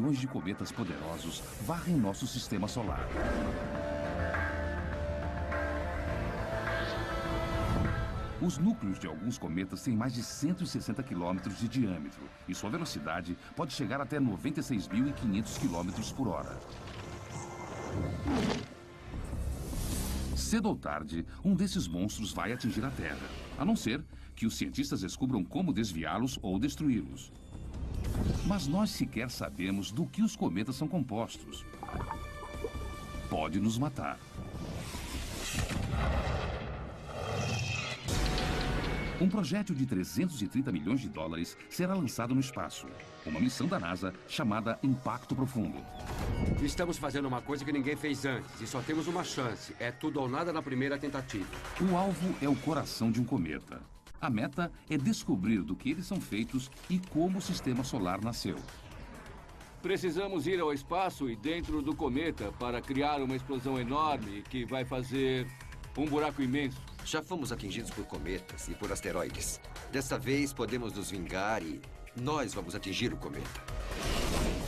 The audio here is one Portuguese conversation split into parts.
milhões de cometas poderosos varrem nosso sistema solar. Os núcleos de alguns cometas têm mais de 160 quilômetros de diâmetro e sua velocidade pode chegar até 96.500 quilômetros por hora. Cedo ou tarde, um desses monstros vai atingir a Terra, a não ser que os cientistas descubram como desviá-los ou destruí-los. Mas nós sequer sabemos do que os cometas são compostos. Pode nos matar. Um projétil de 330 milhões de dólares será lançado no espaço. Uma missão da NASA chamada Impacto Profundo. Estamos fazendo uma coisa que ninguém fez antes e só temos uma chance. É tudo ou nada na primeira tentativa. O alvo é o coração de um cometa. A meta é descobrir do que eles são feitos e como o sistema solar nasceu. Precisamos ir ao espaço e dentro do cometa para criar uma explosão enorme que vai fazer um buraco imenso. Já fomos atingidos por cometas e por asteroides. Dessa vez podemos nos vingar e nós vamos atingir o cometa.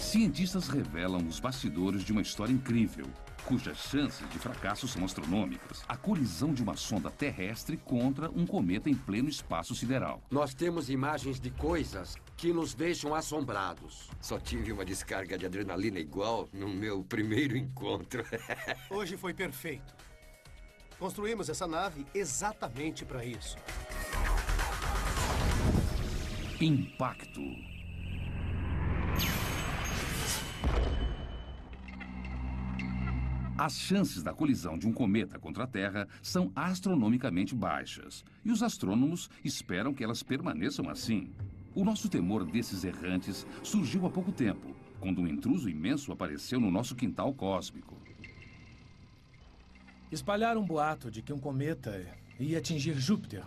Cientistas revelam os bastidores de uma história incrível, cujas chances de fracasso são astronômicas. A colisão de uma sonda terrestre contra um cometa em pleno espaço sideral. Nós temos imagens de coisas que nos deixam assombrados. Só tive uma descarga de adrenalina igual no meu primeiro encontro. Hoje foi perfeito. Construímos essa nave exatamente para isso. Impacto. As chances da colisão de um cometa contra a Terra são astronomicamente baixas. E os astrônomos esperam que elas permaneçam assim. O nosso temor desses errantes surgiu há pouco tempo, quando um intruso imenso apareceu no nosso quintal cósmico. Espalharam um boato de que um cometa ia atingir Júpiter.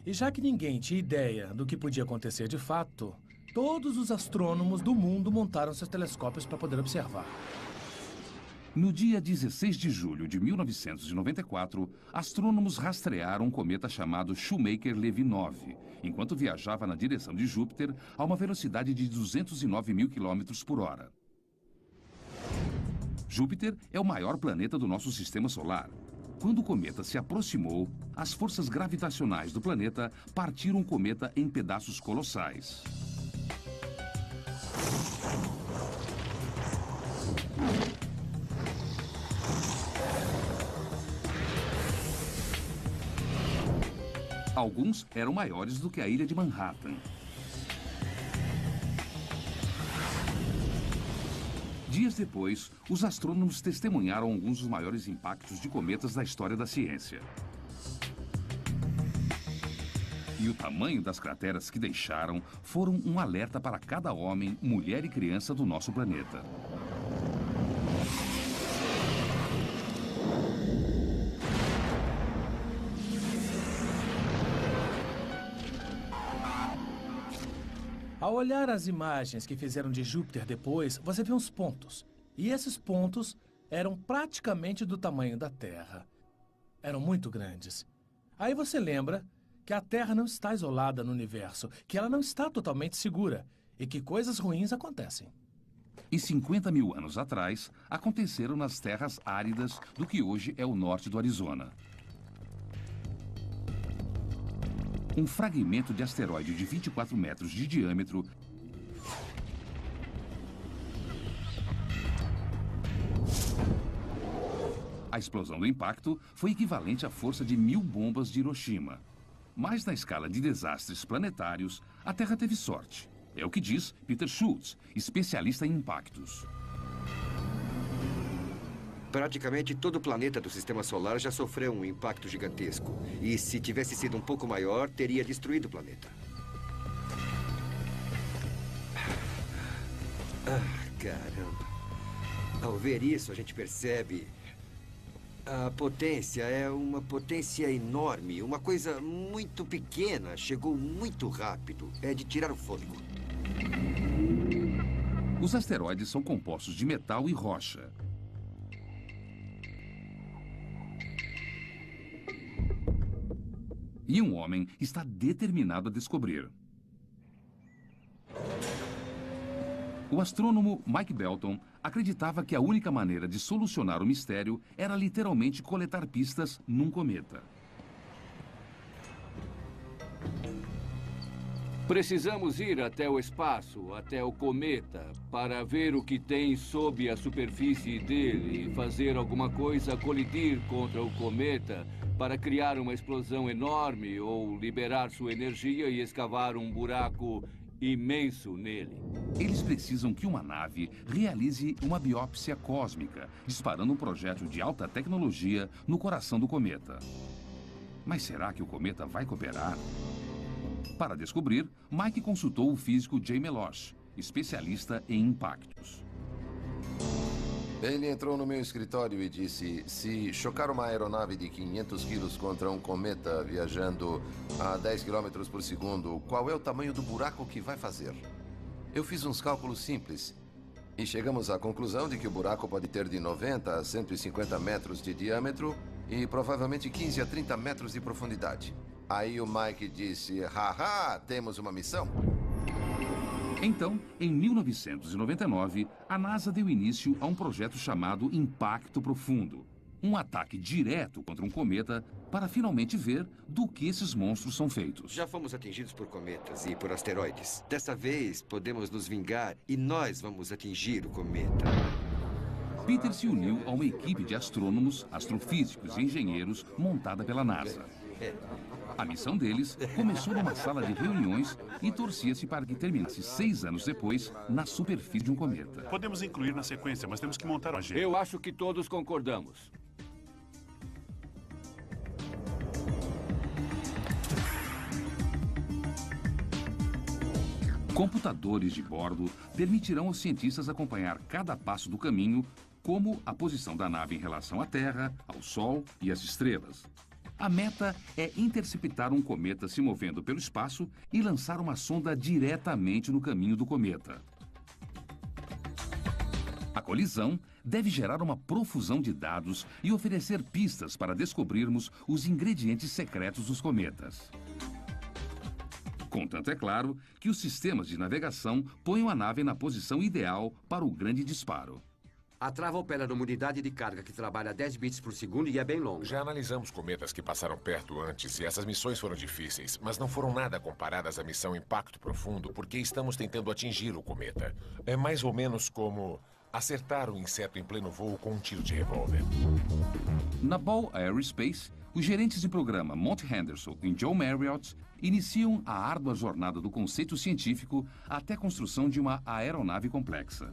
E já que ninguém tinha ideia do que podia acontecer de fato, todos os astrônomos do mundo montaram seus telescópios para poder observar. No dia 16 de julho de 1994, astrônomos rastrearam um cometa chamado Shoemaker-Levy 9, enquanto viajava na direção de Júpiter a uma velocidade de 209 mil quilômetros por hora. Júpiter é o maior planeta do nosso sistema solar. Quando o cometa se aproximou, as forças gravitacionais do planeta partiram o cometa em pedaços colossais. Alguns eram maiores do que a ilha de Manhattan. Dias depois, os astrônomos testemunharam alguns dos maiores impactos de cometas da história da ciência. E o tamanho das crateras que deixaram foram um alerta para cada homem, mulher e criança do nosso planeta. Ao olhar as imagens que fizeram de Júpiter depois, você vê uns pontos. E esses pontos eram praticamente do tamanho da Terra. Eram muito grandes. Aí você lembra que a Terra não está isolada no universo, que ela não está totalmente segura e que coisas ruins acontecem. E 50 mil anos atrás, aconteceram nas terras áridas do que hoje é o norte do Arizona. Um fragmento de asteroide de 24 metros de diâmetro A explosão do impacto foi equivalente à força de 1000 bombas de Hiroshima. Mas na escala de desastres planetários, a Terra teve sorte. É o que diz Peter Schultz, especialista em impactos. Praticamente todo o planeta do Sistema Solar já sofreu um impacto gigantesco. E se tivesse sido um pouco maior, teria destruído o planeta. Caramba. Ao ver isso, a gente percebe... A potência é uma potência enorme. Uma coisa muito pequena. Chegou muito rápido. É de tirar o fôlego. Os asteroides são compostos de metal e rocha. E um homem está determinado a descobrir. O astrônomo Mike Belton acreditava que a única maneira de solucionar o mistério era literalmente coletar pistas num cometa. Precisamos ir até o espaço, até o cometa, para ver o que tem sob a superfície dele e fazer alguma coisa colidir contra o cometa para criar uma explosão enorme ou liberar sua energia e escavar um buraco imenso nele. Eles precisam que uma nave realize uma biópsia cósmica, disparando um projétil de alta tecnologia no coração do cometa. Mas será que o cometa vai cooperar? Para descobrir, Mike consultou o físico Jay Meloche, especialista em impactos. Ele entrou no meu escritório e disse: se chocar uma aeronave de 500 quilos contra um cometa viajando a 10 km por segundo, qual é o tamanho do buraco que vai fazer? Eu fiz uns cálculos simples e chegamos à conclusão de que o buraco pode ter de 90 a 150 metros de diâmetro e provavelmente 15 a 30 metros de profundidade. Aí o Mike disse: haha, temos uma missão. Então, em 1999, a NASA deu início a um projeto chamado Impacto Profundo. Um ataque direto contra um cometa para finalmente ver do que esses monstros são feitos. Já fomos atingidos por cometas e por asteroides. Dessa vez, podemos nos vingar e nós vamos atingir o cometa. Peter se uniu a uma equipe de astrônomos, astrofísicos e engenheiros montada pela NASA. A missão deles começou numa sala de reuniões e torcia-se para que terminasse 6 anos depois na superfície de um cometa. Podemos incluir na sequência, mas temos que montar uma agenda. Eu acho que todos concordamos. Computadores de bordo permitirão aos cientistas acompanhar cada passo do caminho, como a posição da nave em relação à Terra, ao Sol e às estrelas. A meta é interceptar um cometa se movendo pelo espaço e lançar uma sonda diretamente no caminho do cometa. A colisão deve gerar uma profusão de dados e oferecer pistas para descobrirmos os ingredientes secretos dos cometas. Contanto, é claro, que os sistemas de navegação ponham a nave na posição ideal para o grande disparo. A trava opera numa unidade de carga que trabalha a 10 bits por segundo e é bem longa. Já analisamos cometas que passaram perto antes e essas missões foram difíceis, mas não foram nada comparadas à missão Impacto Profundo porque estamos tentando atingir o cometa. É mais ou menos como acertar um inseto em pleno voo com um tiro de revólver. Na Ball Aerospace, os gerentes de programa Monty Henderson e Joe Marriott iniciam a árdua jornada do conceito científico até a construção de uma aeronave complexa.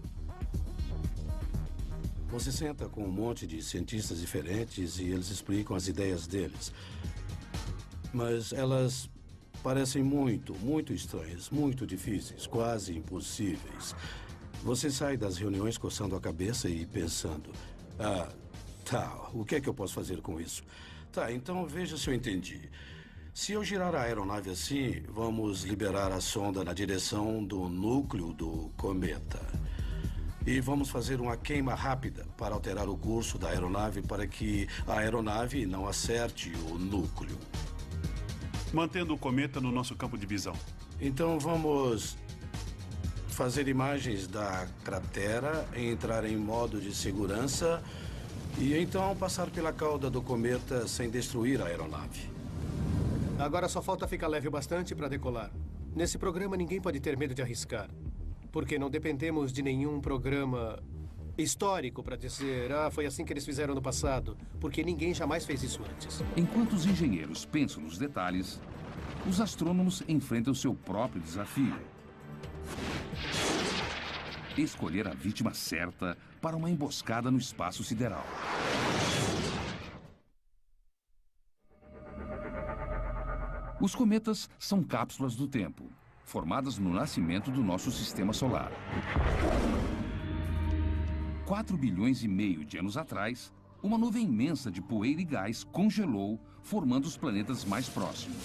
Você senta com um monte de cientistas diferentes e eles explicam as ideias deles. Mas elas parecem muito estranhas, muito difíceis, quase impossíveis. Você sai das reuniões coçando a cabeça e pensando: ah, tá, o que é que eu posso fazer com isso? Tá, então veja se eu entendi. Se eu girar a aeronave assim, vamos liberar a sonda na direção do núcleo do cometa. E vamos fazer uma queima rápida para alterar o curso da aeronave para que a aeronave não acerte o núcleo. Mantendo o cometa no nosso campo de visão. Então vamos fazer imagens da cratera, entrar em modo de segurança e então passar pela cauda do cometa sem destruir a aeronave. Agora só falta ficar leve o bastante para decolar. Nesse programa ninguém pode ter medo de arriscar. Porque não dependemos de nenhum programa histórico para dizer: ah, foi assim que eles fizeram no passado. Porque ninguém jamais fez isso antes. Enquanto os engenheiros pensam nos detalhes, os astrônomos enfrentam seu próprio desafio. Escolher a vítima certa para uma emboscada no espaço sideral. Os cometas são cápsulas do tempo, formadas no nascimento do nosso sistema solar. 4,5 bilhões de anos atrás, uma nuvem imensa de poeira e gás congelou, formando os planetas mais próximos.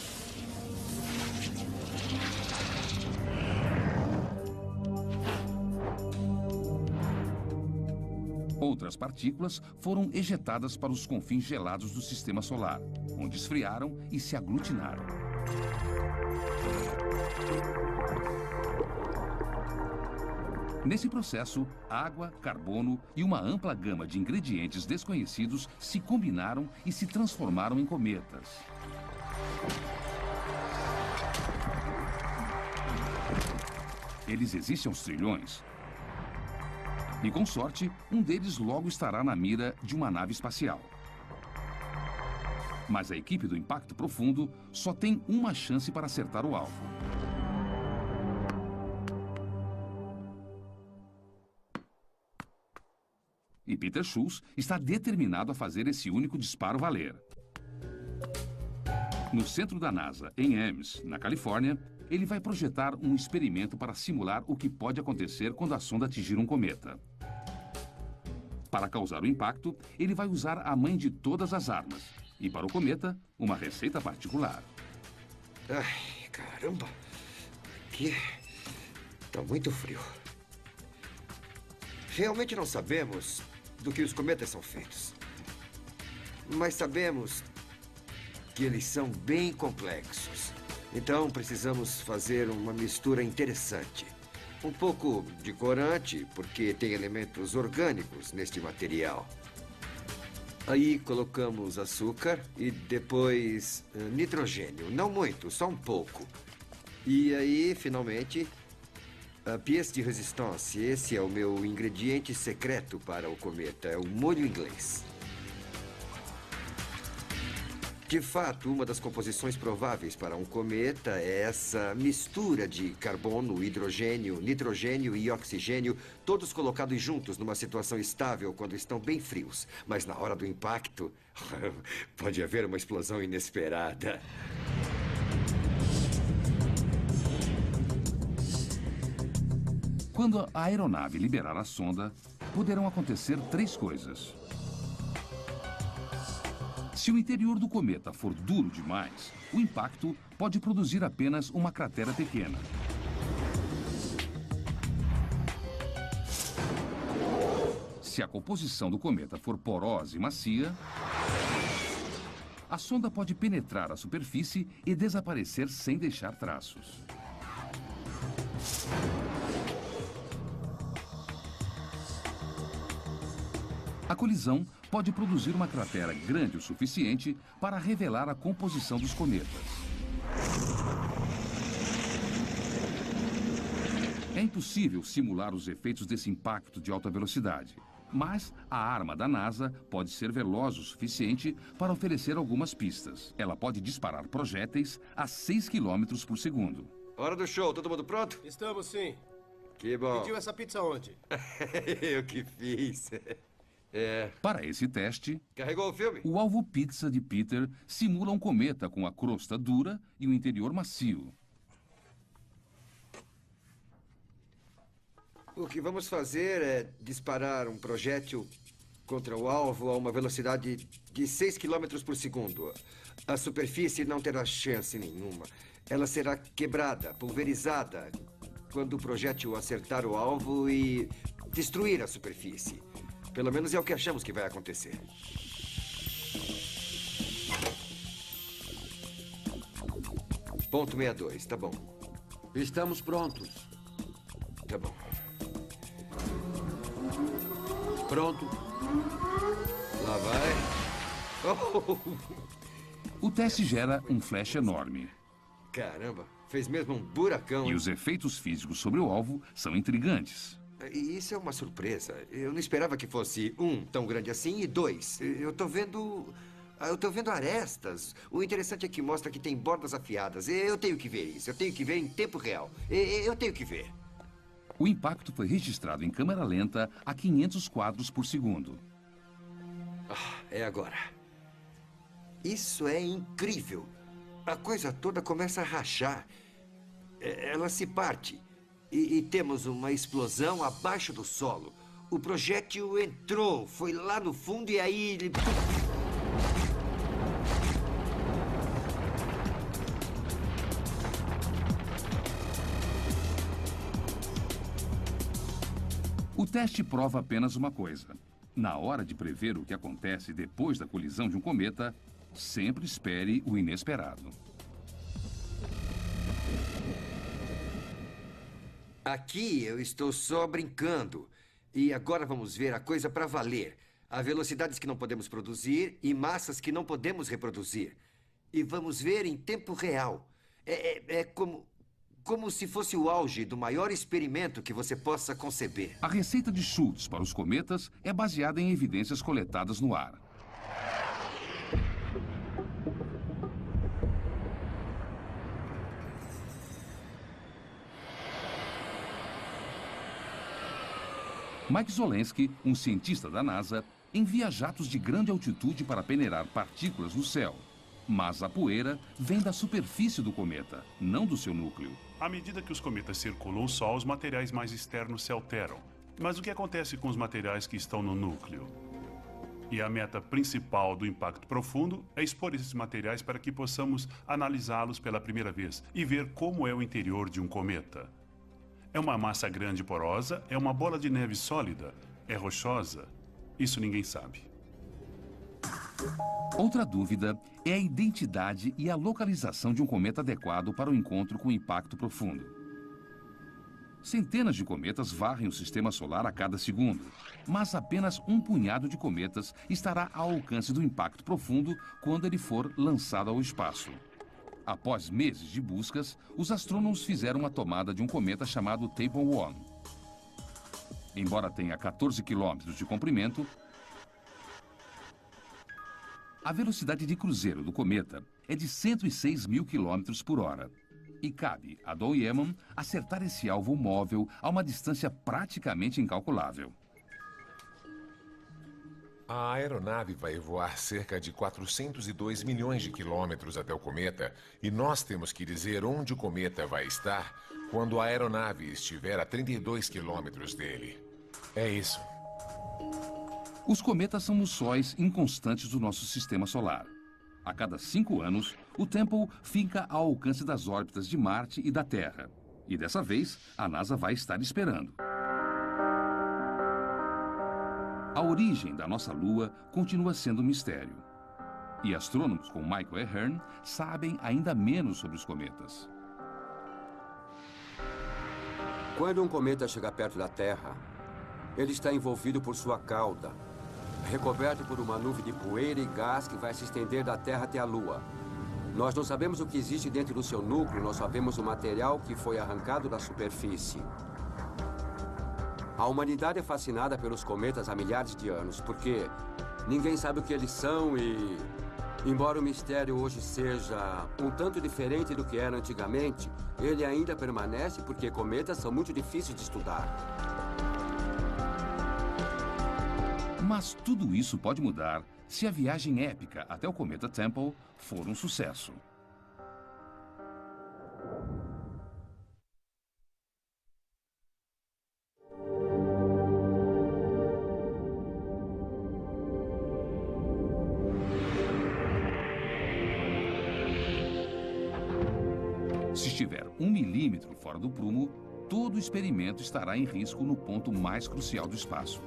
Outras partículas foram ejetadas para os confins gelados do sistema solar, onde esfriaram e se aglutinaram. Nesse processo, água, carbono e uma ampla gama de ingredientes desconhecidos se combinaram e se transformaram em cometas. Eles existem aos trilhões. E com sorte, um deles logo estará na mira de uma nave espacial. Mas a equipe do Impacto Profundo só tem uma chance para acertar o alvo. E Peter Schultz está determinado a fazer esse único disparo valer. No centro da NASA, em Ames, na Califórnia, ele vai projetar um experimento para simular o que pode acontecer quando a sonda atingir um cometa. Para causar o impacto, ele vai usar a mãe de todas as armas. E para o cometa, uma receita particular. Ai, caramba. Aqui tá muito frio. Realmente não sabemos do que os cometas são feitos. Mas sabemos que eles são bem complexos. Então precisamos fazer uma mistura interessante. Um pouco de corante, porque tem elementos orgânicos neste material. Aí colocamos açúcar e depois nitrogênio. Não muito, só um pouco. E aí, finalmente, a pièce de résistance. Esse é o meu ingrediente secreto para o cometa. É o molho inglês. De fato, uma das composições prováveis para um cometa é essa mistura de carbono, hidrogênio, nitrogênio e oxigênio, todos colocados juntos numa situação estável quando estão bem frios. Mas na hora do impacto, pode haver uma explosão inesperada. Quando a aeronave liberar a sonda, poderão acontecer 3 coisas. Se o interior do cometa for duro demais, o impacto pode produzir apenas uma cratera pequena. Se a composição do cometa for porosa e macia, a sonda pode penetrar a superfície e desaparecer sem deixar traços. A colisão pode produzir uma cratera grande o suficiente para revelar a composição dos cometas. É impossível simular os efeitos desse impacto de alta velocidade, mas a arma da NASA pode ser veloz o suficiente para oferecer algumas pistas. Ela pode disparar projéteis a 6 km por segundo. Hora do show, todo mundo pronto? Estamos sim. Que bom. Pediu essa pizza onde? Eu que fiz. Para esse teste, Carregou o filme? o alvo pizza de Peter simula um cometa com a crosta dura e o interior macio. O que vamos fazer é disparar um projétil contra o alvo a uma velocidade de 6 km por segundo. A superfície não terá chance nenhuma. Ela será quebrada, pulverizada, quando o projétil acertar o alvo e destruir a superfície. Pelo menos é o que achamos que vai acontecer. Ponto 62, tá bom. Estamos prontos. Tá bom. Pronto. Lá vai. Oh! O teste gera um flash enorme. Caramba, fez mesmo um buracão. E os efeitos físicos sobre o alvo são intrigantes. E isso é uma surpresa. Eu não esperava que fosse tão grande assim, e 2. Eu tô vendo arestas. O interessante é que mostra que tem bordas afiadas. Eu tenho que ver isso. Eu tenho que ver em tempo real. Eu tenho que ver. O impacto foi registrado em câmera lenta a 500 quadros por segundo. É agora. Isso é incrível. A coisa toda começa a rachar. Ela se parte. E temos uma explosão abaixo do solo. O projétil entrou, foi lá no fundo e aí ele... O teste prova apenas uma coisa. Na hora de prever o que acontece depois da colisão de um cometa, sempre espere o inesperado. Aqui eu estou só brincando. E agora vamos ver a coisa para valer. Há velocidades que não podemos produzir e massas que não podemos reproduzir. E vamos ver em tempo real. É como se fosse o auge do maior experimento que você possa conceber. A receita de Schultz para os cometas é baseada em evidências coletadas no ar. Mike Zolensky, um cientista da NASA, envia jatos de grande altitude para peneirar partículas no céu. Mas a poeira vem da superfície do cometa, não do seu núcleo. À medida que os cometas circulam o Sol, os materiais mais externos se alteram. Mas o que acontece com os materiais que estão no núcleo? E a meta principal do impacto profundo é expor esses materiais para que possamos analisá-los pela primeira vez e ver como é o interior de um cometa. É uma massa grande e porosa? É uma bola de neve sólida? É rochosa? Isso ninguém sabe. Outra dúvida é a identidade e a localização de um cometa adequado para o encontro com o impacto profundo. Centenas de cometas varrem o sistema solar a cada segundo, mas apenas um punhado de cometas estará ao alcance do impacto profundo quando ele for lançado ao espaço. Após meses de buscas, os astrônomos fizeram uma tomada de um cometa chamado Tempel-1. Embora tenha 14 quilômetros de comprimento, a velocidade de cruzeiro do cometa é de 106 mil quilômetros por hora. E cabe a Don Yeman acertar esse alvo móvel a uma distância praticamente incalculável. A aeronave vai voar cerca de 402 milhões de quilômetros até o cometa e nós temos que dizer onde o cometa vai estar quando a aeronave estiver a 32 quilômetros dele. É isso. Os cometas são os sóis inconstantes do nosso sistema solar. A cada 5 anos, o Tempel fica ao alcance das órbitas de Marte e da Terra. E dessa vez, a NASA vai estar esperando. A origem da nossa Lua continua sendo um mistério. E astrônomos como Michael Ahern sabem ainda menos sobre os cometas. Quando um cometa chega perto da Terra, ele está envolvido por sua cauda, recoberto por uma nuvem de poeira e gás que vai se estender da Terra até a Lua. Nós não sabemos o que existe dentro do seu núcleo, nós sabemos o material que foi arrancado da superfície. A humanidade é fascinada pelos cometas há milhares de anos, porque ninguém sabe o que eles são e, embora o mistério hoje seja um tanto diferente do que era antigamente, ele ainda permanece porque cometas são muito difíceis de estudar. Mas tudo isso pode mudar se a viagem épica até o cometa Tempel for um sucesso. Se estiver 1 milímetro fora do prumo, todo o experimento estará em risco no ponto mais crucial do espaço.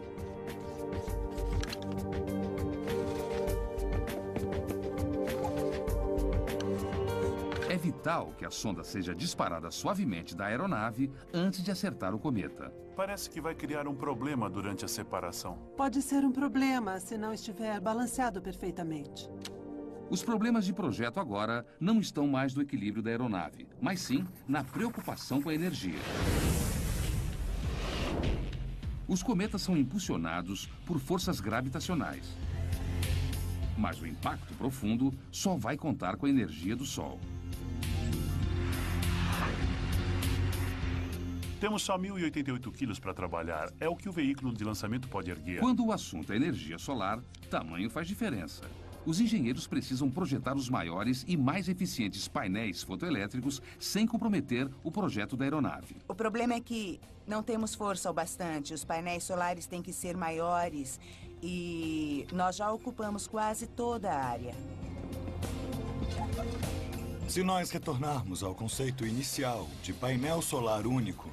É vital que a sonda seja disparada suavemente da aeronave antes de acertar o cometa. Parece que vai criar um problema durante a separação. Pode ser um problema se não estiver balanceado perfeitamente. Os problemas de projeto agora não estão mais no equilíbrio da aeronave, mas sim na preocupação com a energia. Os cometas são impulsionados por forças gravitacionais. Mas o impacto profundo só vai contar com a energia do Sol. Temos só 1.088 quilos para trabalhar. É o que o veículo de lançamento pode erguer. Quando o assunto é energia solar, tamanho faz diferença. Os engenheiros precisam projetar os maiores e mais eficientes painéis fotoelétricos sem comprometer o projeto da aeronave. O problema é que não temos força o bastante. Os painéis solares têm que ser maiores e nós já ocupamos quase toda a área. Se nós retornarmos ao conceito inicial de painel solar único,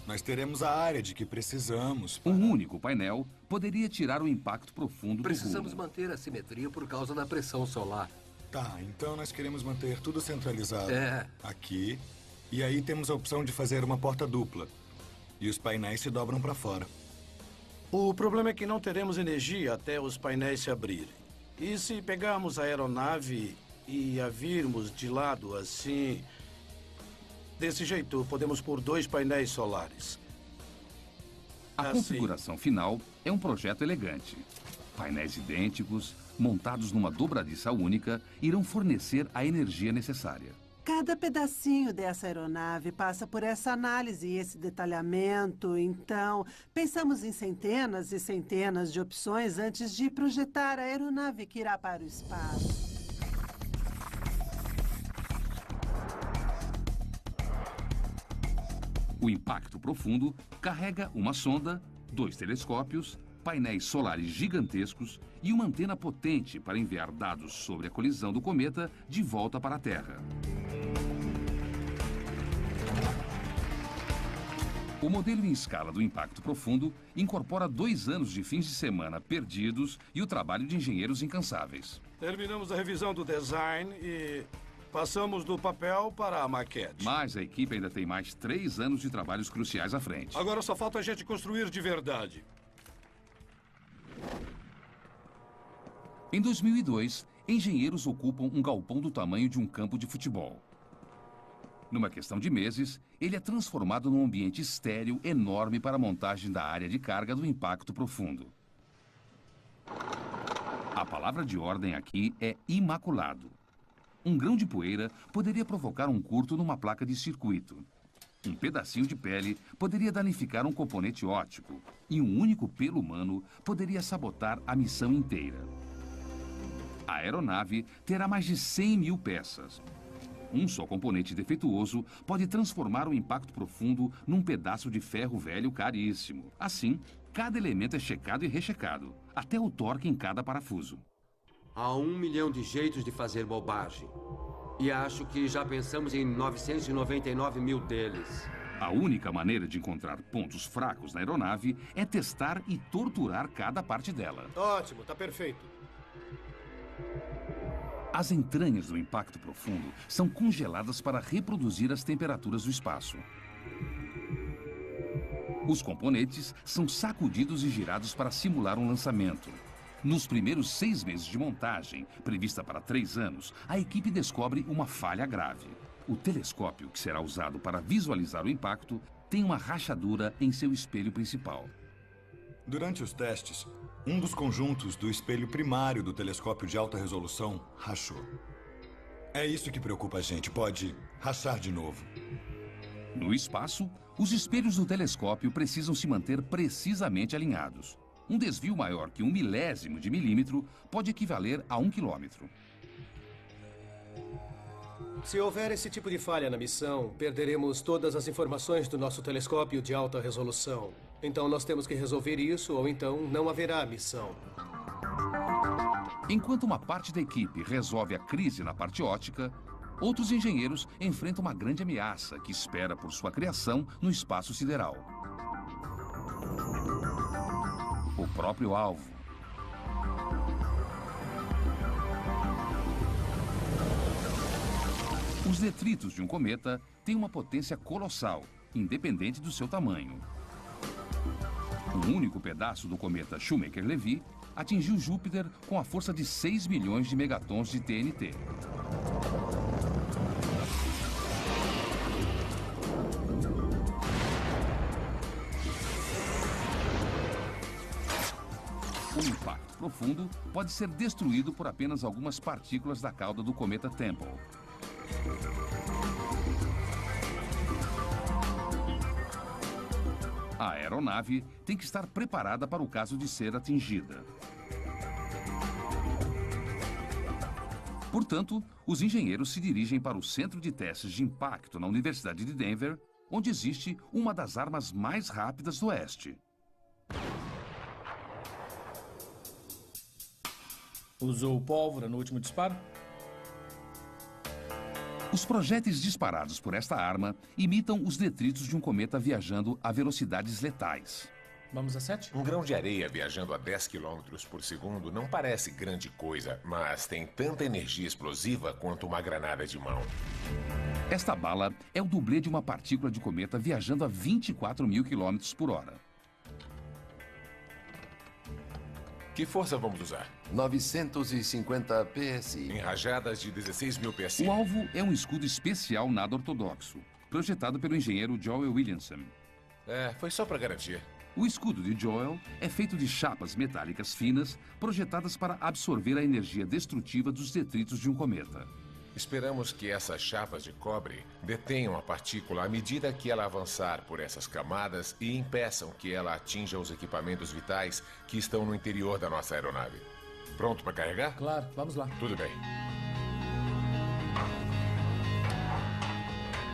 nós teremos a área de que precisamos para... Um único painel poderia tirar o impacto profundo Precisamos do rumo. manter a simetria por causa da pressão solar. Tá, então nós queremos manter tudo centralizado É. aqui. E aí temos a opção de fazer uma porta dupla. E os painéis se dobram para fora. O problema é que não teremos energia até os painéis se abrirem. E se pegarmos a aeronave e a virmos de lado assim... Desse jeito, podemos pôr 2 painéis solares. A configuração final é um projeto elegante. Painéis idênticos, montados numa dobradiça única, irão fornecer a energia necessária. Cada pedacinho dessa aeronave passa por essa análise e esse detalhamento. Então, pensamos em centenas e centenas de opções antes de projetar a aeronave que irá para o espaço. O impacto profundo carrega uma sonda, 2 telescópios, painéis solares gigantescos e uma antena potente para enviar dados sobre a colisão do cometa de volta para a Terra. O modelo em escala do impacto profundo incorpora 2 anos de fins de semana perdidos e o trabalho de engenheiros incansáveis. Terminamos a revisão do design e passamos do papel para a maquete. Mas a equipe ainda tem mais 3 anos de trabalhos cruciais à frente. Agora só falta a gente construir de verdade. Em 2002, engenheiros ocupam um galpão do tamanho de um campo de futebol. Numa questão de meses, ele é transformado num ambiente estéril enorme para a montagem da área de carga do impacto profundo. A palavra de ordem aqui é imaculado. Um grão de poeira poderia provocar um curto numa placa de circuito. Um pedacinho de pele poderia danificar um componente óptico. E um único pelo humano poderia sabotar a missão inteira. A aeronave terá mais de 100 mil peças. Um só componente defeituoso pode transformar o impacto profundo num pedaço de ferro velho caríssimo. Assim, cada elemento é checado e rechecado, até o torque em cada parafuso. Há 1 milhão de jeitos de fazer bobagem. E acho que já pensamos em 999 mil deles. A única maneira de encontrar pontos fracos na aeronave é testar e torturar cada parte dela. Ótimo, tá perfeito. As entranhas do impacto profundo são congeladas para reproduzir as temperaturas do espaço. Os componentes são sacudidos e girados para simular um lançamento. Nos primeiros 6 meses de montagem, prevista para 3 anos, a equipe descobre uma falha grave. O telescópio, que será usado para visualizar o impacto, tem uma rachadura em seu espelho principal. Durante os testes, um dos conjuntos do espelho primário do telescópio de alta resolução rachou. É isso que preocupa a gente. Pode rachar de novo. No espaço, os espelhos do telescópio precisam se manter precisamente alinhados. Um desvio maior que 1 milésimo de milímetro pode equivaler a 1 quilômetro. Se houver esse tipo de falha na missão, perderemos todas as informações do nosso telescópio de alta resolução. Então nós temos que resolver isso, ou então não haverá missão. Enquanto uma parte da equipe resolve a crise na parte óptica, outros engenheiros enfrentam uma grande ameaça que espera por sua criação no espaço sideral. O próprio alvo. Os detritos de um cometa têm uma potência colossal, independente do seu tamanho. Um único pedaço do cometa Shoemaker-Levy atingiu Júpiter com a força de 6 milhões de megatons de TNT. O impacto profundo pode ser destruído por apenas algumas partículas da cauda do cometa Tempel. A aeronave tem que estar preparada para o caso de ser atingida. Portanto, os engenheiros se dirigem para o Centro de Testes de Impacto na Universidade de Denver, onde existe uma das armas mais rápidas do Oeste. Usou pólvora no último disparo? Os projéteis disparados por esta arma imitam os detritos de um cometa viajando a velocidades letais. Vamos a 7? Um grão de areia viajando a 10 km por segundo não parece grande coisa, mas tem tanta energia explosiva quanto uma granada de mão. Esta bala é o dublê de uma partícula de cometa viajando a 24 mil quilômetros por hora. Que força vamos usar? 950 PSI. Em rajadas de 16 mil PSI. O alvo é um escudo especial nada ortodoxo, projetado pelo engenheiro Joel Williamson. Foi só para garantir. O escudo de Joel é feito de chapas metálicas finas, projetadas para absorver a energia destrutiva dos detritos de um cometa. Esperamos que essas chapas de cobre detenham a partícula à medida que ela avançar por essas camadas e impeçam que ela atinja os equipamentos vitais que estão no interior da nossa aeronave. Pronto para carregar? Claro, vamos lá. Tudo bem.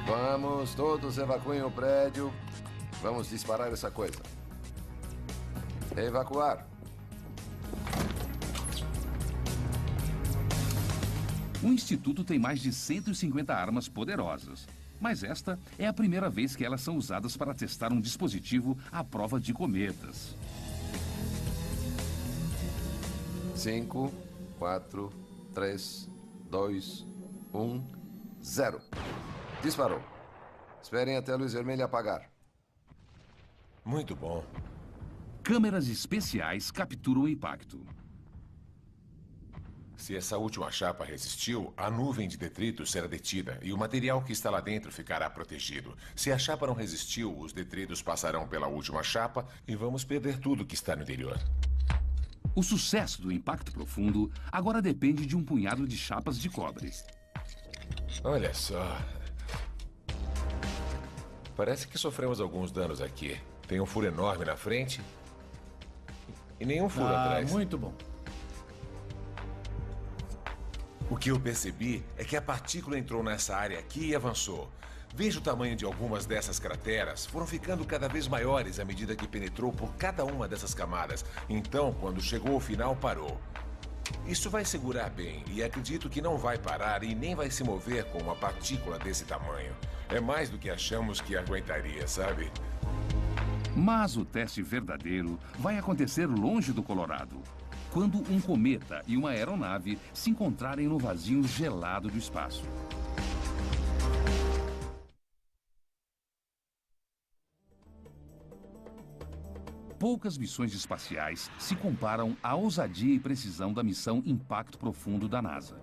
Vamos, todos evacuem o prédio. Vamos disparar essa coisa. Evacuar. O Instituto tem mais de 150 armas poderosas, mas esta é a primeira vez que elas são usadas para testar um dispositivo à prova de cometas. 5, 4, 3, 2, 1, 0. Disparou. Esperem até a luz vermelha apagar. Muito bom. Câmeras especiais capturam o impacto. Se essa última chapa resistiu, a nuvem de detritos será detida e o material que está lá dentro ficará protegido. Se a chapa não resistiu, os detritos passarão pela última chapa e vamos perder tudo que está no interior. O sucesso do impacto profundo agora depende de um punhado de chapas de cobre. Olha só. Parece que sofremos alguns danos aqui. Tem um furo enorme na frente e nenhum furo atrás. Muito bom. O que eu percebi é que a partícula entrou nessa área aqui e avançou. Veja o tamanho de algumas dessas crateras. Foram ficando cada vez maiores à medida que penetrou por cada uma dessas camadas. Então, quando chegou ao final, parou. Isso vai segurar bem e acredito que não vai parar e nem vai se mover com uma partícula desse tamanho. É mais do que achamos que aguentaria, sabe? Mas o teste verdadeiro vai acontecer longe do Colorado, quando um cometa e uma aeronave se encontrarem no vazio gelado do espaço. Poucas missões espaciais se comparam à ousadia e precisão da missão Impacto Profundo da NASA.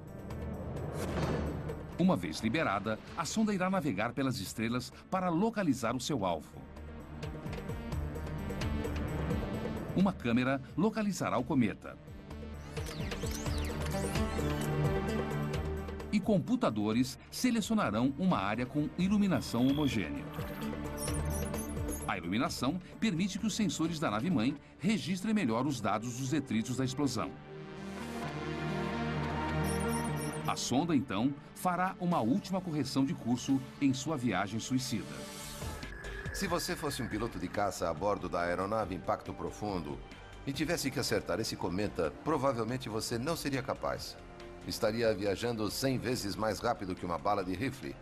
Uma vez liberada, a sonda irá navegar pelas estrelas para localizar o seu alvo. Uma câmera localizará o cometa. E computadores selecionarão uma área com iluminação homogênea. A iluminação permite que os sensores da nave-mãe registrem melhor os dados dos detritos da explosão. A sonda, então, fará uma última correção de curso em sua viagem suicida. Se você fosse um piloto de caça a bordo da aeronave Impacto Profundo e tivesse que acertar esse cometa, provavelmente você não seria capaz. Estaria viajando 100 vezes mais rápido que uma bala de rifle.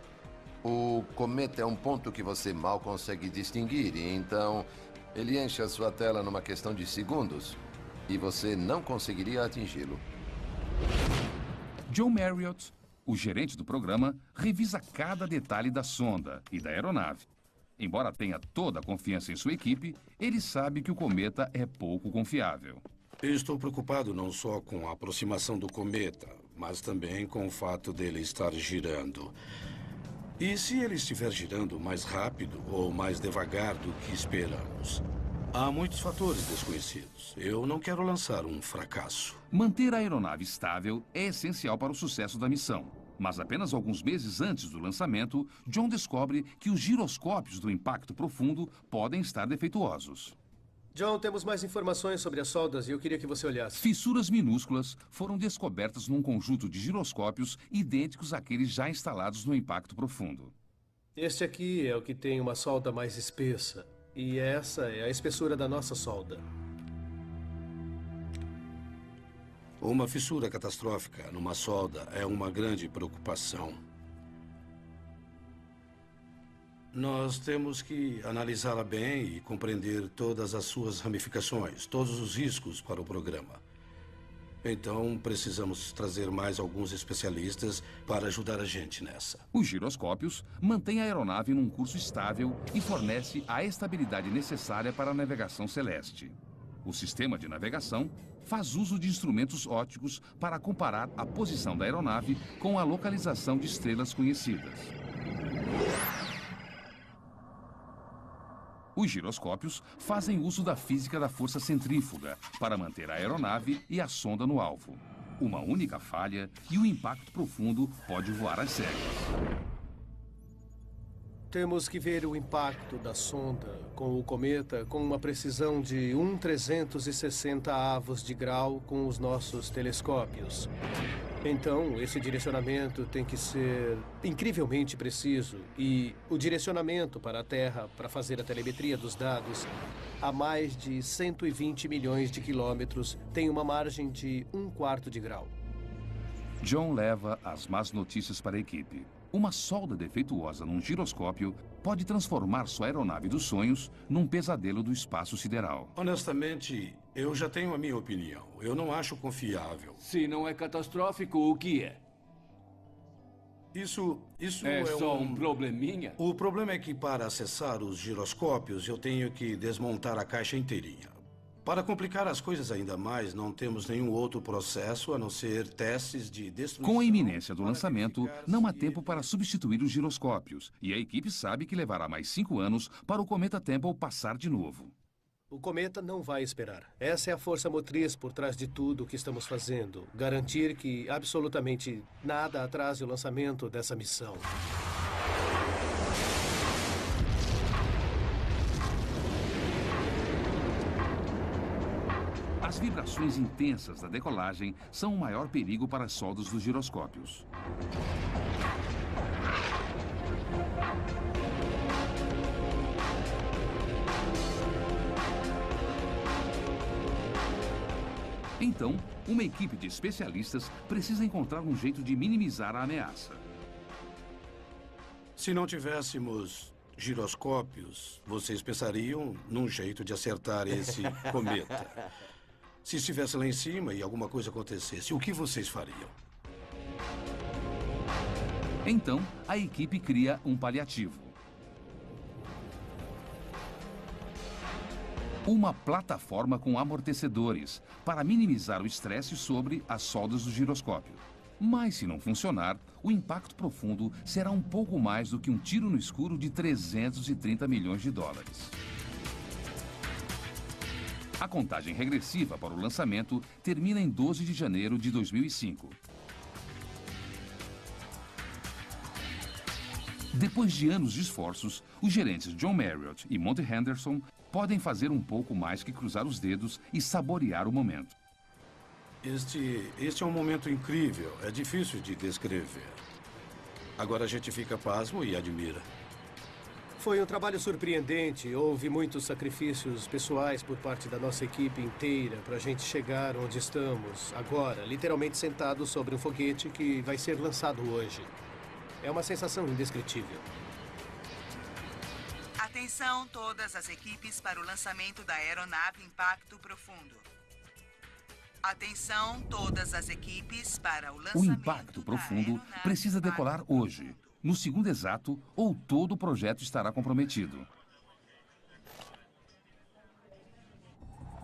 O cometa é um ponto que você mal consegue distinguir, e então ele enche a sua tela numa questão de segundos e você não conseguiria atingi-lo. John Marriott, o gerente do programa, revisa cada detalhe da sonda e da aeronave. Embora tenha toda a confiança em sua equipe, ele sabe que o cometa é pouco confiável. Estou preocupado não só com a aproximação do cometa, mas também com o fato dele estar girando. E se ele estiver girando mais rápido ou mais devagar do que esperamos? Há muitos fatores desconhecidos. Eu não quero lançar um fracasso. Manter a aeronave estável é essencial para o sucesso da missão. Mas apenas alguns meses antes do lançamento, John descobre que os giroscópios do Impacto Profundo podem estar defeituosos. John, temos mais informações sobre as soldas e eu queria que você olhasse. Fissuras minúsculas foram descobertas num conjunto de giroscópios idênticos àqueles já instalados no Impacto Profundo. Este aqui é o que tem uma solda mais espessa. E essa é a espessura da nossa solda. Uma fissura catastrófica numa solda é uma grande preocupação. Nós temos que analisá-la bem e compreender todas as suas ramificações, todos os riscos para o programa. Então, precisamos trazer mais alguns especialistas para ajudar a gente nessa. Os giroscópios mantêm a aeronave num curso estável e fornece a estabilidade necessária para a navegação celeste. O sistema de navegação faz uso de instrumentos ópticos para comparar a posição da aeronave com a localização de estrelas conhecidas. Os giroscópios fazem uso da física da força centrífuga para manter a aeronave e a sonda no alvo. Uma única falha e o impacto profundo pode voar às cegas. Temos que ver o impacto da sonda com o cometa com uma precisão de 1/360 de grau com os nossos telescópios. Então, esse direcionamento tem que ser incrivelmente preciso e o direcionamento para a Terra para fazer a telemetria dos dados a mais de 120 milhões de quilômetros tem uma margem de 1/4 de grau. John leva as más notícias para a equipe. Uma solda defeituosa num giroscópio pode transformar sua aeronave dos sonhos num pesadelo do espaço sideral. Honestamente, eu já tenho a minha opinião. Eu não acho confiável. Se não é catastrófico, o que é? Isso é só um probleminha? O problema é que para acessar os giroscópios eu tenho que desmontar a caixa inteirinha. Para complicar as coisas ainda mais, não temos nenhum outro processo a não ser testes de destruição. Com a iminência do lançamento, não há tempo para substituir os giroscópios. E a equipe sabe que levará mais 5 anos para o cometa Temple passar de novo. O cometa não vai esperar. Essa é a força motriz por trás de tudo o que estamos fazendo. Garantir que absolutamente nada atrase o lançamento dessa missão. As vibrações intensas da decolagem são o maior perigo para as soldas dos giroscópios. Então, uma equipe de especialistas precisa encontrar um jeito de minimizar a ameaça. Se não tivéssemos giroscópios, vocês pensariam num jeito de acertar esse cometa. Se estivesse lá em cima e alguma coisa acontecesse, o que vocês fariam? Então, a equipe cria um paliativo. Uma plataforma com amortecedores para minimizar o estresse sobre as soldas do giroscópio. Mas se não funcionar, o impacto profundo será um pouco mais do que um tiro no escuro de 330 milhões de dólares. A contagem regressiva para o lançamento termina em 12 de janeiro de 2005. Depois de anos de esforços, os gerentes John Marriott e Monty Henderson podem fazer um pouco mais que cruzar os dedos e saborear o momento. Este é um momento incrível. É difícil de descrever. Agora a gente fica pasmo e admira. Foi um trabalho surpreendente. Houve muitos sacrifícios pessoais por parte da nossa equipe inteira para a gente chegar onde estamos agora, literalmente sentados sobre um foguete que vai ser lançado hoje. É uma sensação indescritível. Atenção todas as equipes para o lançamento da aeronave Impacto Profundo. Atenção todas as equipes para o lançamento. O Impacto Profundo precisa decolar hoje, no segundo exato, ou todo o projeto estará comprometido.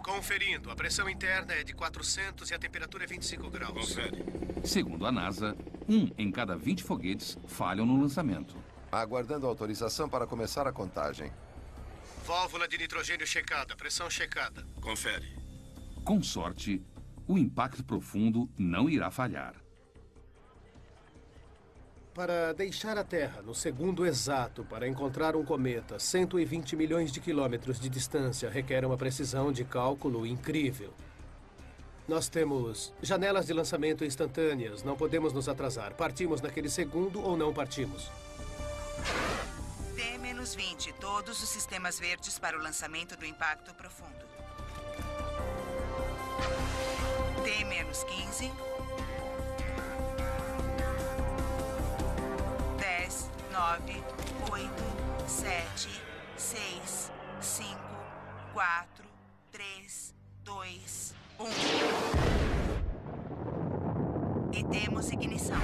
Conferindo, a pressão interna é de 400 e a temperatura é 25 graus. Confere. Segundo a NASA, 1 em cada 20 foguetes falham no lançamento. Aguardando autorização para começar a contagem. Válvula de nitrogênio checada, pressão checada. Confere. Com sorte, o Impacto Profundo não irá falhar. Para deixar a Terra no segundo exato para encontrar um cometa 120 milhões de quilômetros de distância requer uma precisão de cálculo incrível. Nós temos janelas de lançamento instantâneas, não podemos nos atrasar. Partimos naquele segundo ou não partimos. T-20, todos os sistemas verdes para o lançamento do Impacto Profundo. T-15. 10, 9, 8, 7, 6, 5, 4, 3, 2, 1. E temos ignição.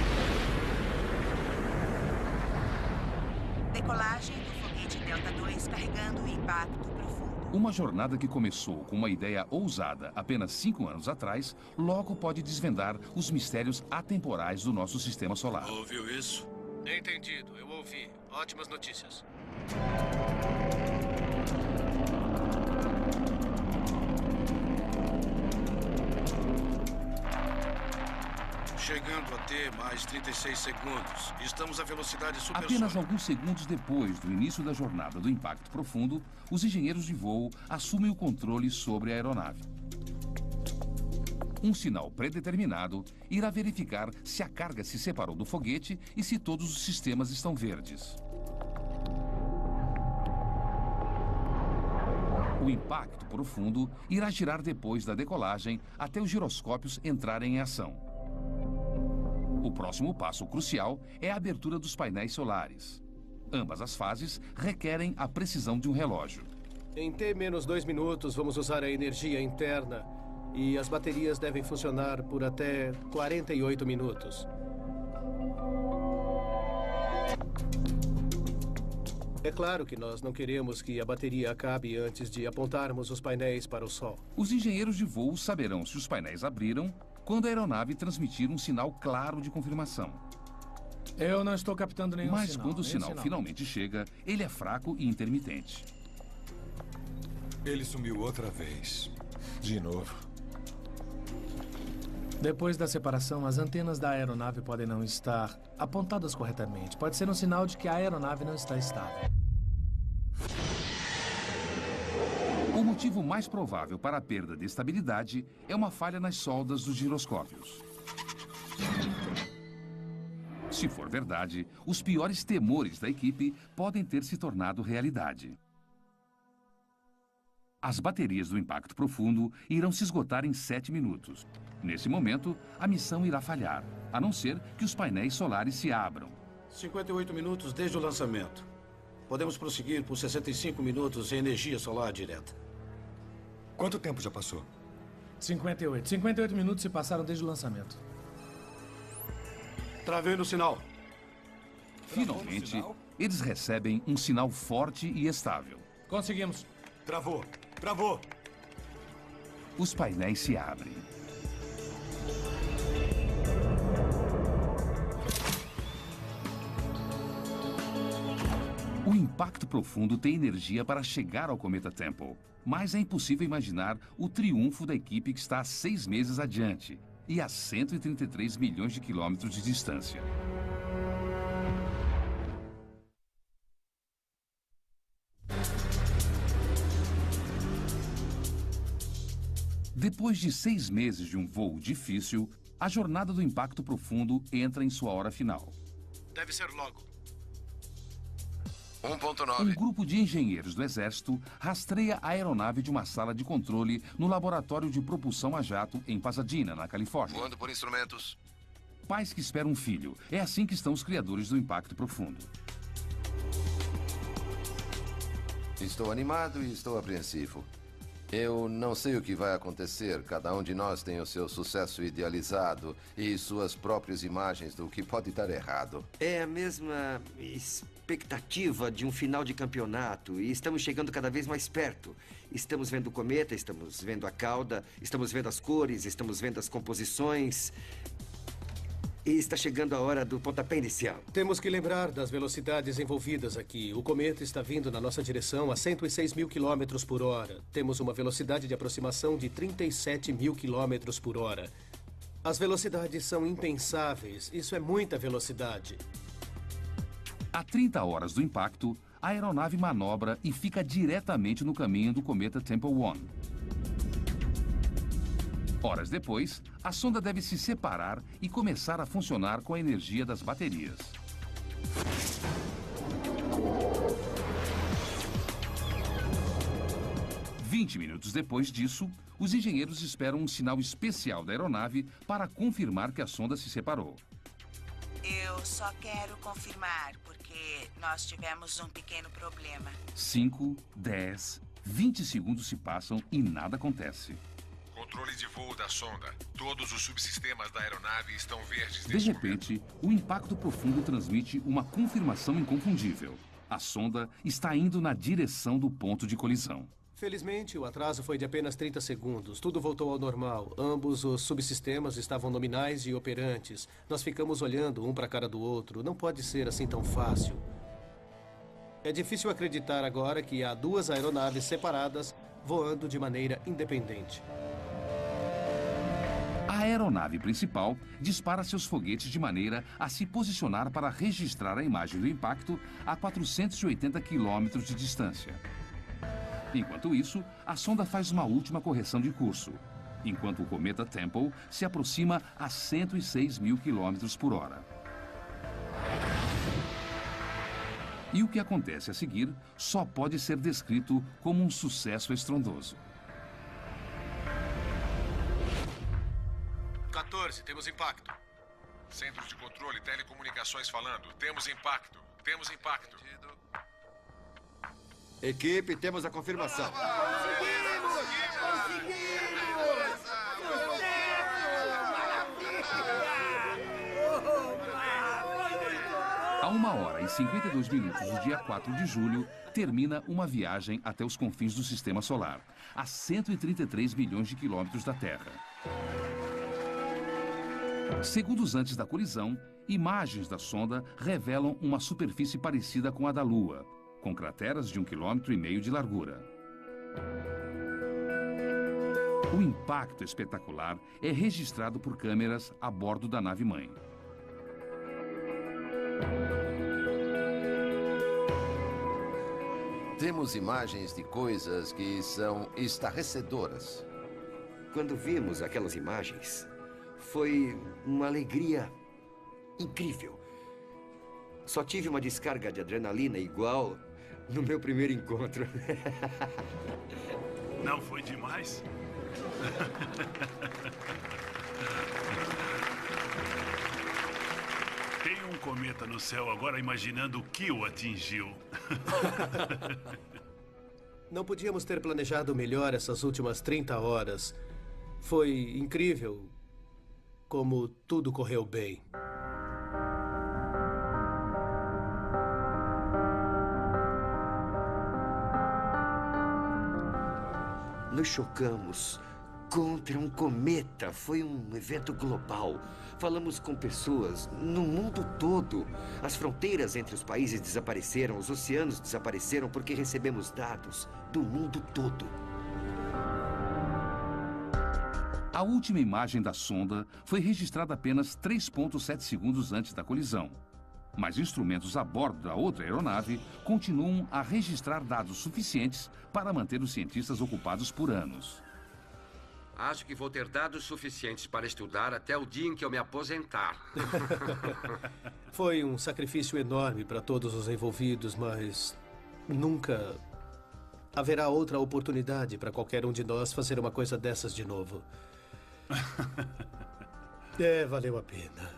Decolagem do foguete Delta 2 carregando o impacto profundo. Uma jornada que começou com uma ideia ousada apenas 5 anos atrás, logo pode desvendar os mistérios atemporais do nosso sistema solar. Ouviu isso? Entendido, eu ouvi. Ótimas notícias. Chegando a T mais 36 segundos. Estamos à velocidade supersônica. Apenas alguns segundos depois do início da jornada do impacto profundo, os engenheiros de voo assumem o controle sobre a aeronave. Um sinal predeterminado irá verificar se a carga se separou do foguete e se todos os sistemas estão verdes. O impacto profundo irá girar depois da decolagem até os giroscópios entrarem em ação. O próximo passo crucial é a abertura dos painéis solares. Ambas as fases requerem a precisão de um relógio. Em T-2 minutos, vamos usar a energia interna e as baterias devem funcionar por até 48 minutos. É claro que nós não queremos que a bateria acabe antes de apontarmos os painéis para o Sol. Os engenheiros de voo saberão se os painéis abriram quando a aeronave transmitir um sinal claro de confirmação. Eu não estou captando nenhum sinal. Mas quando o sinal finalmente chega, ele é fraco e intermitente. Ele sumiu outra vez. De novo. Depois da separação, as antenas da aeronave podem não estar apontadas corretamente. Pode ser um sinal de que a aeronave não está estável. O motivo mais provável para a perda de estabilidade é uma falha nas soldas dos giroscópios. Se for verdade, os piores temores da equipe podem ter se tornado realidade. As baterias do impacto profundo irão se esgotar em 7 minutos. Nesse momento, a missão irá falhar, a não ser que os painéis solares se abram. 58 minutos desde o lançamento. Podemos prosseguir por 65 minutos em energia solar direta. Quanto tempo já passou? 58. 58 minutos se passaram desde o lançamento. Travei no sinal. Finalmente, eles recebem um sinal forte e estável. Conseguimos. Travou. Travou. Os painéis se abrem. O impacto profundo tem energia para chegar ao cometa Temple, mas é impossível imaginar o triunfo da equipe que está a 6 meses adiante e a 133 milhões de quilômetros de distância. Depois de 6 meses de um voo difícil, a jornada do impacto profundo entra em sua hora final. Deve ser logo. 1.9. Um grupo de engenheiros do Exército rastreia a aeronave de uma sala de controle no laboratório de propulsão a jato em Pasadena, na Califórnia. Voando por instrumentos. Pais que esperam um filho. É assim que estão os criadores do impacto profundo. Estou animado e estou apreensivo. Eu não sei o que vai acontecer. Cada um de nós tem o seu sucesso idealizado e suas próprias imagens do que pode dar errado. É a mesma expectativa de um final de campeonato e estamos chegando cada vez mais perto. Estamos vendo o cometa, estamos vendo a cauda, estamos vendo as cores, estamos vendo as composições. E está chegando a hora do pontapé inicial. Temos que lembrar das velocidades envolvidas aqui. O cometa está vindo na nossa direção a 106 mil quilômetros por hora. Temos uma velocidade de aproximação de 37 mil quilômetros por hora. As velocidades são impensáveis. Isso é muita velocidade. A 30 horas do impacto, a aeronave manobra e fica diretamente no caminho do cometa Temple 1. Horas depois, a sonda deve se separar e começar a funcionar com a energia das baterias. Vinte minutos depois disso, os engenheiros esperam um sinal especial da aeronave para confirmar que a sonda se separou. Eu só quero confirmar, porque nós tivemos um pequeno problema. 5, 10, 20 segundos se passam e nada acontece. Controle de voo da sonda. Todos os subsistemas da aeronave estão verdes De neste repente, o impacto profundo transmite uma confirmação inconfundível. A sonda está indo na direção do ponto de colisão. Felizmente, o atraso foi de apenas 30 segundos. Tudo voltou ao normal. Ambos os subsistemas estavam nominais e operantes. Nós ficamos olhando um para a cara do outro. Não pode ser assim tão fácil. É difícil acreditar agora que há duas aeronaves separadas voando de maneira independente. A aeronave principal dispara seus foguetes de maneira a se posicionar para registrar a imagem do impacto a 480 quilômetros de distância. Enquanto isso, a sonda faz uma última correção de curso, enquanto o cometa Temple se aproxima a 106 mil quilômetros por hora. E o que acontece a seguir só pode ser descrito como um sucesso estrondoso. 14, temos impacto. Centro de controle, telecomunicações falando. Temos impacto. Temos impacto. Equipe, temos a confirmação. A 1h52 do dia 4 de julho, termina uma viagem até os confins do Sistema Solar, a 133 milhões de quilômetros da Terra. Segundos antes da colisão, imagens da sonda revelam uma superfície parecida com a da Lua, com crateras de 1,5 km de largura. O impacto espetacular é registrado por câmeras a bordo da nave-mãe. Temos imagens de coisas que são estarrecedoras. Quando vimos aquelas imagens, foi uma alegria incrível. Só tive uma descarga de adrenalina igual no meu primeiro encontro. Não foi demais? Tem um cometa no céu agora imaginando o que o atingiu. Não podíamos ter planejado melhor essas últimas 30 horas. Foi incrível como tudo correu bem. Nos chocamos contra um cometa. Foi um evento global. Falamos com pessoas no mundo todo. As fronteiras entre os países desapareceram, os oceanos desapareceram porque recebemos dados do mundo todo. A última imagem da sonda foi registrada apenas 3,7 segundos antes da colisão. Mas instrumentos a bordo da outra aeronave continuam a registrar dados suficientes para manter os cientistas ocupados por anos. Acho que vou ter dados suficientes para estudar até o dia em que eu me aposentar. Foi um sacrifício enorme para todos os envolvidos, mas nunca haverá outra oportunidade para qualquer um de nós fazer uma coisa dessas de novo. Valeu a pena.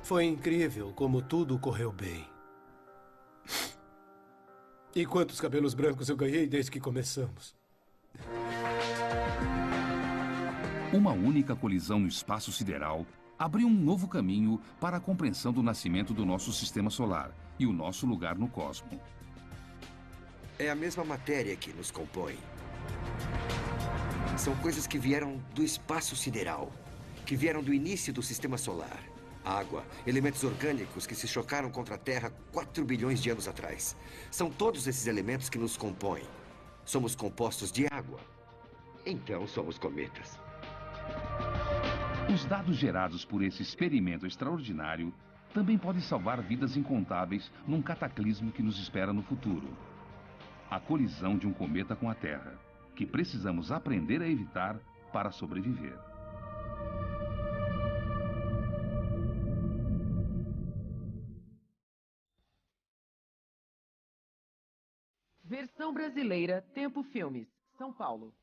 Foi incrível como tudo correu bem. E quantos cabelos brancos eu ganhei desde que começamos. Uma única colisão no espaço sideral abriu um novo caminho para a compreensão do nascimento do nosso sistema solar e o nosso lugar no cosmos. É a mesma matéria que nos compõe. São coisas que vieram do espaço sideral, que vieram do início do sistema solar. Água, elementos orgânicos que se chocaram contra a Terra 4 bilhões de anos atrás. São todos esses elementos que nos compõem. Somos compostos de água. Então somos cometas. Os dados gerados por esse experimento extraordinário também podem salvar vidas incontáveis num cataclismo que nos espera no futuro. A colisão de um cometa com a Terra, que precisamos aprender a evitar para sobreviver. Versão brasileira, Tempo Filmes, São Paulo.